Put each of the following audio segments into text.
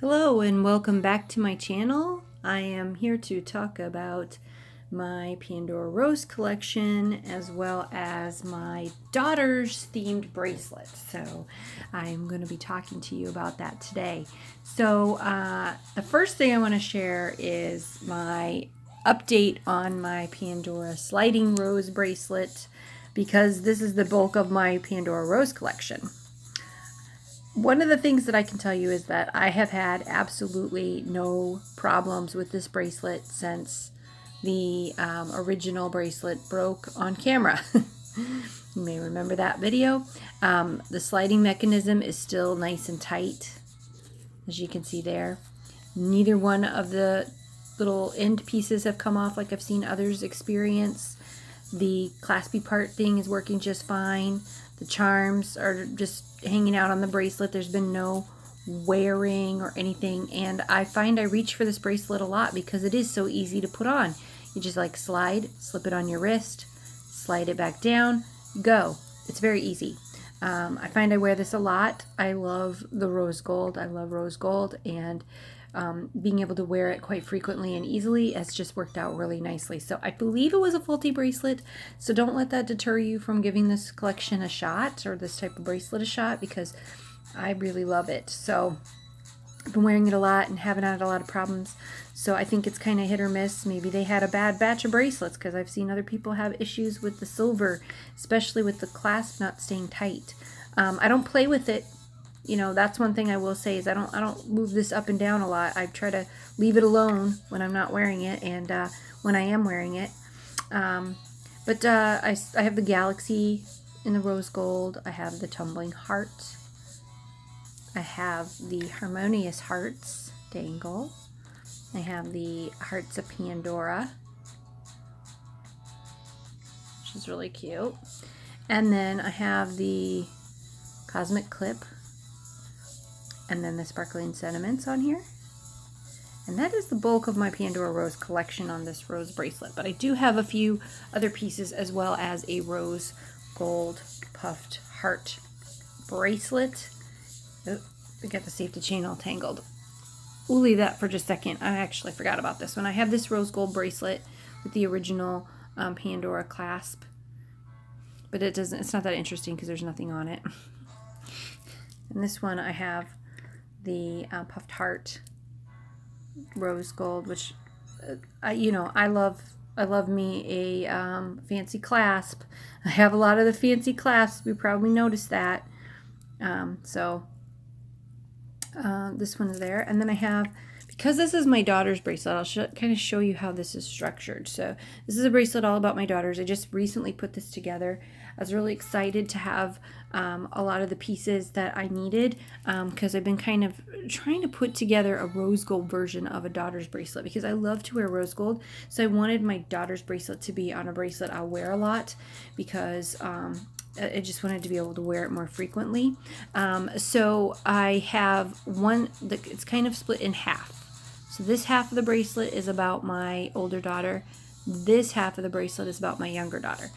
Hello and welcome back to my channel. I am here to talk about my Pandora Rose collection as well as my daughter's themed bracelet. So I'm going to be talking to you about that today. So the first thing I want to share is my update on my Pandora sliding rose bracelet, because this is the bulk of my Pandora Rose collection. One of the things that I can tell you is that I have had absolutely no problems with this bracelet since the original bracelet broke on camera. You may remember that video. The sliding mechanism is still nice and tight, as you can see there. Neither one of the little end pieces have come off like I've seen others experience. The claspy part thing is working just fine. The charms are just hanging out on the bracelet. There's been no wearing or anything, and I find I reach for this bracelet a lot because it is so easy to put on. You just like slip it on your wrist, slide it back down, go. It's very easy. I find I wear this a lot. I love the rose gold. I love rose gold, and being able to wear it quite frequently and easily has just worked out really nicely. So I believe it was a faulty bracelet, so don't let that deter you from giving this collection a shot, or this type of bracelet a shot, because I really love it. So I've been wearing it a lot and haven't had a lot of problems. So I think it's kind of hit or miss. Maybe they had a bad batch of bracelets, because I've seen other people have issues with the silver, especially with the clasp not staying tight. I don't play with it. You know, that's one thing I will say is I don't move this up and down a lot. I try to leave it alone when I'm not wearing it, and when I am wearing it. I have the galaxy in the rose gold. I have the tumbling heart. I have the harmonious hearts dangle. I have the hearts of Pandora, which is really cute. And then I have the cosmic clip, and then the sparkling sentiments on here. And that is the bulk of my Pandora Rose collection on this rose bracelet. But I do have a few other pieces, as well as a rose gold puffed heart bracelet. Oh, we got the safety chain all tangled. We'll leave that for just a second. I actually forgot about this one. I have this rose gold bracelet with the original Pandora clasp, but it's not that interesting because there's nothing on it. And this one I have the puffed heart rose gold, which I love me a fancy clasp. I have a lot of the fancy clasps. You probably noticed that. This one is there, and then I have, because this is my daughter's bracelet, I'll kind of show you how this is structured. So this is a bracelet all about my daughters. I just recently put this together. I was really excited to have a lot of the pieces that I needed, because I've been kind of trying to put together a rose gold version of a daughter's bracelet, because I love to wear rose gold. So I wanted my daughter's bracelet to be on a bracelet I'll wear a lot, because I just wanted to be able to wear it more frequently. So I have it's kind of split in half. So this half of the bracelet is about my older daughter. This half of the bracelet is about my younger daughter.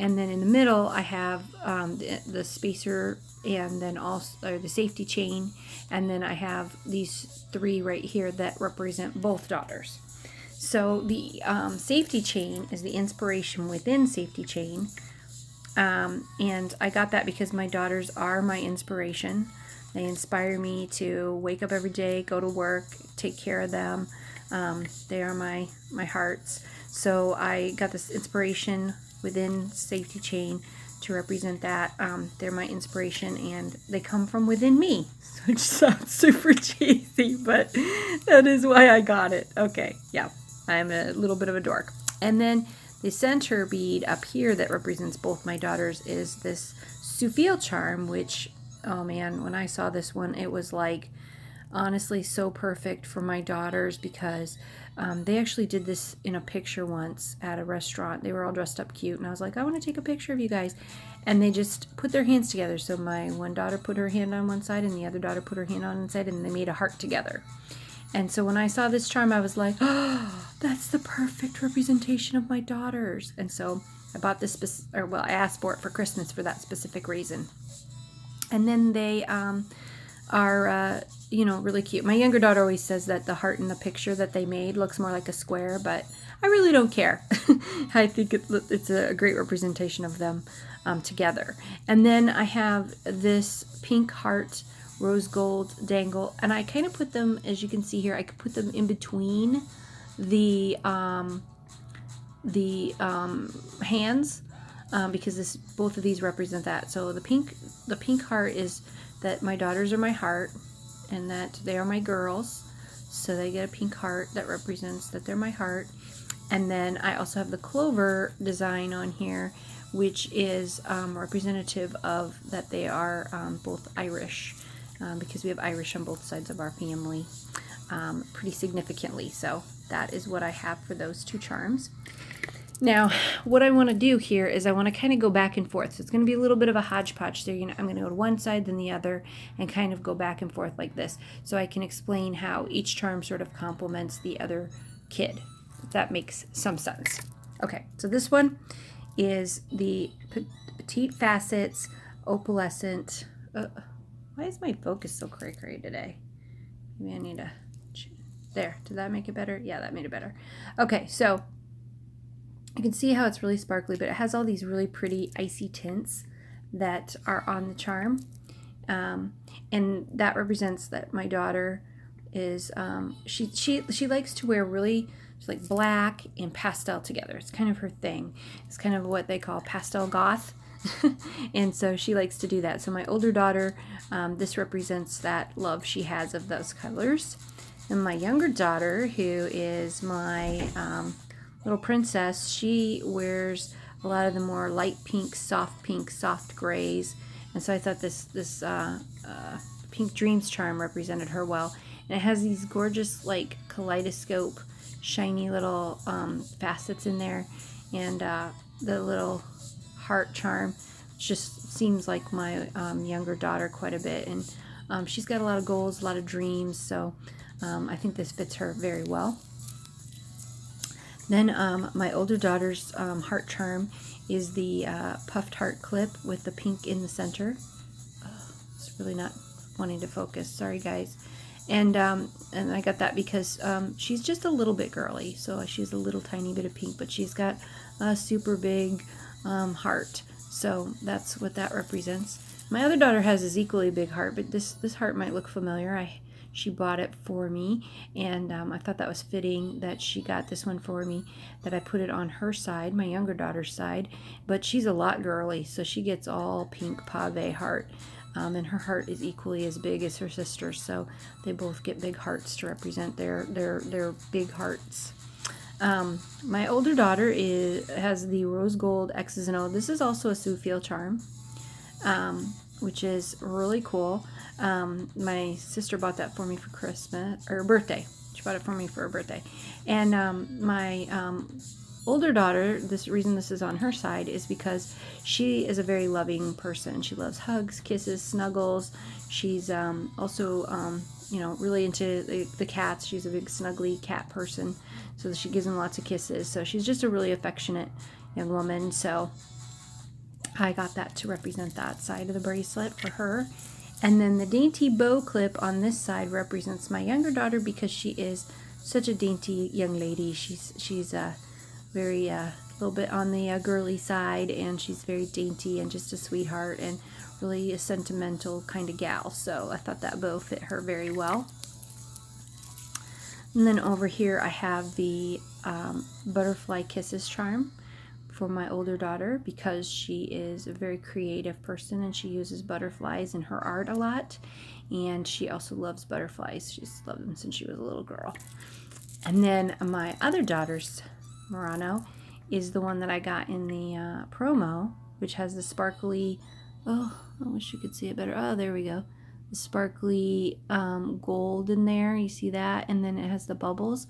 And then in the middle, I have the spacer, and then also the safety chain. And then I have these three right here that represent both daughters. So the safety chain is the inspiration within safety chain. And I got that because my daughters are my inspiration. They inspire me to wake up every day, go to work, take care of them. They are my hearts. So I got this inspiration within safety chain to represent that. They're my inspiration, and they come from within me. Which sounds super cheesy, but that is why I got it. Okay, yeah, I'm a little bit of a dork. And then the center bead up here that represents both my daughters is this Souffle charm, which, oh man, when I saw this one, it was like, honestly, so perfect for my daughters, because they actually did this in a picture once at a restaurant. They were all dressed up cute, and I was like, I want to take a picture of you guys. And they just put their hands together. So my one daughter put her hand on one side, and the other daughter put her hand on one side, and they made a heart together. And so when I saw this charm, I was like, oh, that's the perfect representation of my daughters. And so I bought this, I asked for it for Christmas for that specific reason. And then they are you know, really cute. My younger daughter always says that the heart in the picture that they made looks more like a square, but I really don't care. I think it's a great representation of them together. And then I have this pink heart rose gold dangle, and I kind of put them, as you can see here, I could put them in between the hands, because both of these represent that. So the pink heart is that my daughters are my heart, and that they are my girls, so they get a pink heart that represents that they're my heart. And then I also have the clover design on here, which is representative of that they are both Irish, because we have Irish on both sides of our family, pretty significantly. So that is what I have for those two charms. Now, what I want to do here is I want to kind of go back and forth. So it's going to be a little bit of a hodgepodge. So I'm going to go to one side, then the other, and kind of go back and forth like this, so I can explain how each charm sort of complements the other kid, if that makes some sense. Okay, so this one is the Petite Facets Opalescent. Why is my focus so cray-cray today? Maybe I need to... There, did that make it better? Yeah, that made it better. Okay, so you can see how it's really sparkly, but it has all these really pretty icy tints that are on the charm. And that represents that my daughter is, she likes to wear really like black and pastel together. It's kind of her thing. It's kind of what they call pastel goth. And so she likes to do that. So my older daughter, this represents that love she has of those colors. And my younger daughter, who is my little princess, she wears a lot of the more light pink, soft grays. And so I thought this Pink Dreams charm represented her well. And it has these gorgeous, like, kaleidoscope, shiny little facets in there. And the little heart charm just seems like my younger daughter quite a bit. And she's got a lot of goals, a lot of dreams. So I think this fits her very well. Then my older daughter's heart charm is the puffed heart clip with the pink in the center. It's really not wanting to focus. Sorry, guys. And I got that because she's just a little bit girly. So she has a little tiny bit of pink, but she's got a super big heart. So that's what that represents. My other daughter has this equally big heart, but this heart might look familiar. She bought it for me, and I thought that was fitting that she got this one for me, that I put it on her side, my younger daughter's side, but she's a lot girly, so she gets all pink pave heart, and her heart is equally as big as her sister's, so they both get big hearts to represent their big hearts. My older daughter has the rose gold X's and O. This is also a Sufil charm, which is really cool. My sister bought that for me for Christmas, or birthday. She bought it for me for her birthday. And my older daughter, this reason this is on her side is because she is a very loving person. She loves hugs, kisses, snuggles. She's also, really into the cats. She's a big snuggly cat person, so she gives them lots of kisses. So she's just a really affectionate young woman. So I got that to represent that side of the bracelet for her. And then the dainty bow clip on this side represents my younger daughter because she is such a dainty young lady. She's very a little bit on the girly side, and she's very dainty and just a sweetheart and really a sentimental kind of gal. So I thought that bow fit her very well. And then over here I have the Butterfly Kisses charm for my older daughter because she is a very creative person and she uses butterflies in her art a lot, and she also loves butterflies. She's loved them since she was a little girl. And then my other daughter's Murano is the one that I got in the promo, which has the sparkly, I wish you could see it better. Oh, there we go. The sparkly gold in there, you see that, and then it has the bubbles.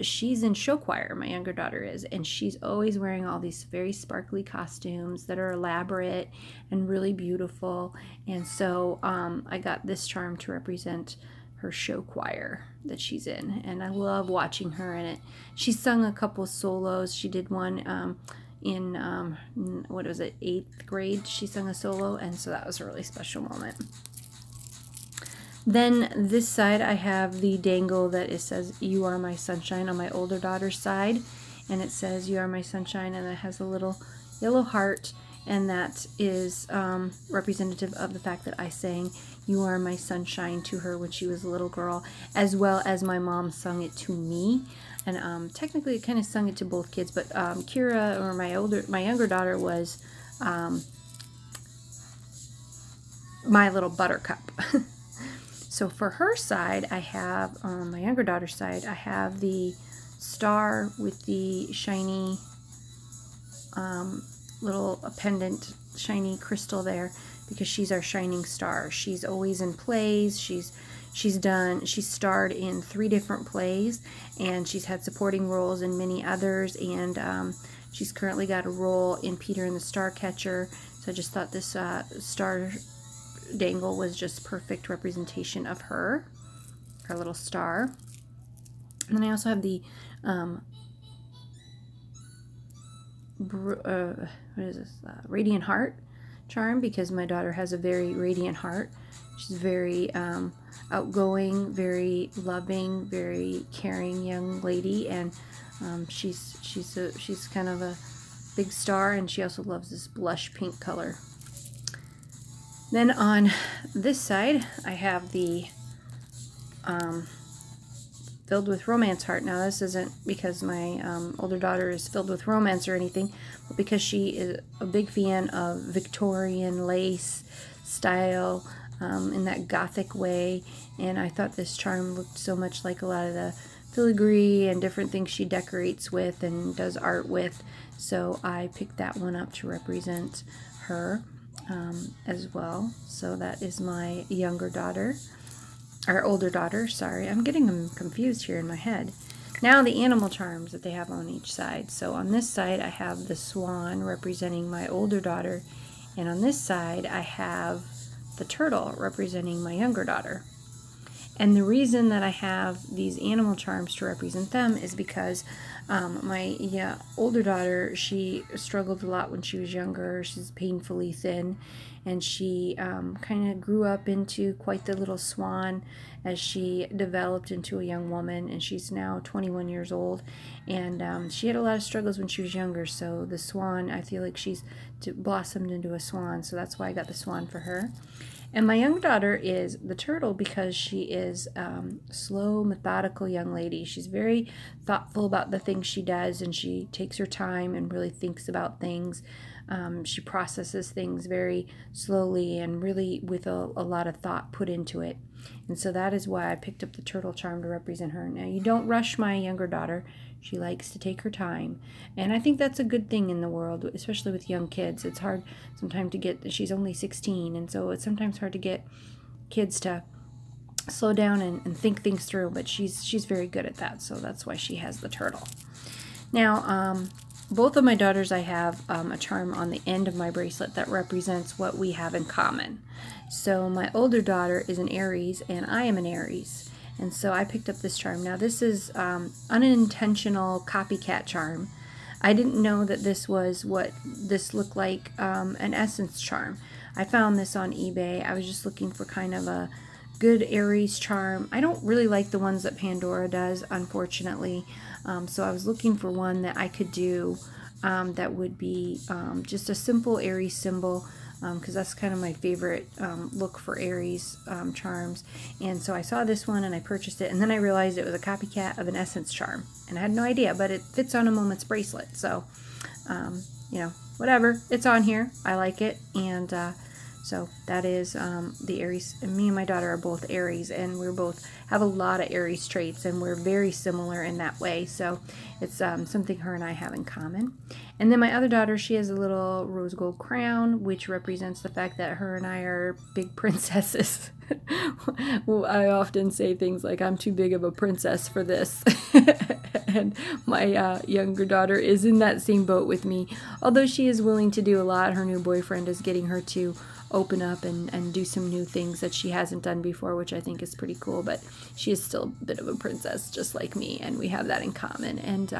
She's in show choir, my younger daughter is, and she's always wearing all these very sparkly costumes that are elaborate and really beautiful. And so I got this charm to represent her show choir that she's in, and I love watching her in it. She sung a couple solos. She did one in 8th grade. She sung a solo, and so that was a really special moment. Then this side I have the dangle that it says "You are my sunshine" on my older daughter's side, and it says "You are my sunshine," and it has a little yellow heart, and that is representative of the fact that I sang "You are my sunshine" to her when she was a little girl, as well as my mom sung it to me. And technically, it kind of sung it to both kids, but Kira, or my younger daughter, was my little buttercup. So for her side, I have, on my younger daughter's side, I have the star with the shiny little pendant, shiny crystal there, because she's our shining star. She's always in plays. She's starred in 3 different plays, and she's had supporting roles in many others, and she's currently got a role in Peter and the Starcatcher. So I just thought this star dangle was just perfect representation of her little star. And then I also have the what is this, radiant heart charm, because my daughter has a very radiant heart. She's very outgoing, very loving, very caring young lady, and she's kind of a big star, and she also loves this blush pink color. Then on this side, I have the filled with romance heart. Now, this isn't because my older daughter is filled with romance or anything, but because she is a big fan of Victorian lace style in that gothic way, and I thought this charm looked so much like a lot of the filigree and different things she decorates with and does art with, so I picked that one up to represent her as well. So that is my younger daughter, or older daughter, sorry. I'm getting them confused here in my head. Now the animal charms that they have on each side. So on this side I have the swan representing my older daughter, and on this side I have the turtle representing my younger daughter. And the reason that I have these animal charms to represent them is because my older daughter, she struggled a lot when she was younger. She's painfully thin, and she kind of grew up into quite the little swan as she developed into a young woman, and she's now 21 years old, and she had a lot of struggles when she was younger. So the swan, I feel like she's blossomed into a swan, so that's why I got the swan for her. And my young daughter is the turtle because she is a slow, methodical young lady. She's very thoughtful about the things she does, and she takes her time and really thinks about things. She processes things very slowly and really with a lot of thought put into it. And so that is why I picked up the turtle charm to represent her. Now, you don't rush my younger daughter. She likes to take her time. And I think that's a good thing in the world, especially with young kids. It's hard sometimes to get, she's only 16, and so it's sometimes hard to get kids to slow down and think things through, but she's very good at that, so that's why she has the turtle. Now, both of my daughters, I have a charm on the end of my bracelet that represents what we have in common. So my older daughter is an Aries, and I am an Aries. And so I picked up this charm. Now, this is unintentional copycat charm. I didn't know that this was what this looked like, an essence charm. I found this on eBay. I was just looking for kind of a good Aries charm. I don't really like the ones that Pandora does, unfortunately. So I was looking for one that I could do that would be just a simple Aries symbol, because that's kind of my favorite look for Aries charms. And so I saw this one and I purchased it, and then I realized it was a copycat of an essence charm, and I had no idea, but it fits on a Moment's bracelet. So whatever, it's on here. I like it, and so that is the Aries. And me and my daughter are both Aries, and we both have a lot of Aries traits, and we're very similar in that way. So it's something her and I have in common. And then my other daughter, she has a little rose gold crown, which represents the fact that her and I are big princesses. Well, I often say things like, I'm too big of a princess for this. And my younger daughter is in that same boat with me. Although she is willing to do a lot, her new boyfriend is getting her to open up and do some new things that she hasn't done before, which I think is pretty cool. But she is still a bit of a princess, just like me, and we have that in common. And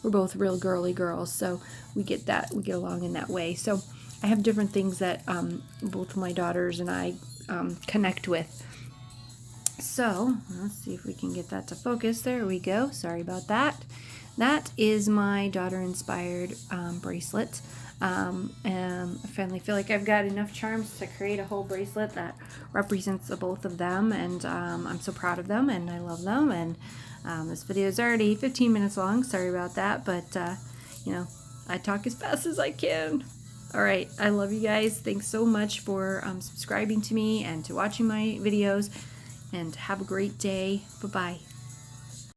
we're both real girly girls, so we get along in that way. So I have different things that both my daughters and I connect with. So let's see if we can get that to focus. There we go. Sorry about that. That is my daughter-inspired bracelet. And I finally feel like I've got enough charms to create a whole bracelet that represents the both of them, and I'm so proud of them and I love them. And this video is already 15 minutes long. Sorry about that, but you know, I talk as fast as I can. All right, I love you guys. Thanks so much for subscribing to me and to watching my videos, and have a great day. Bye-bye.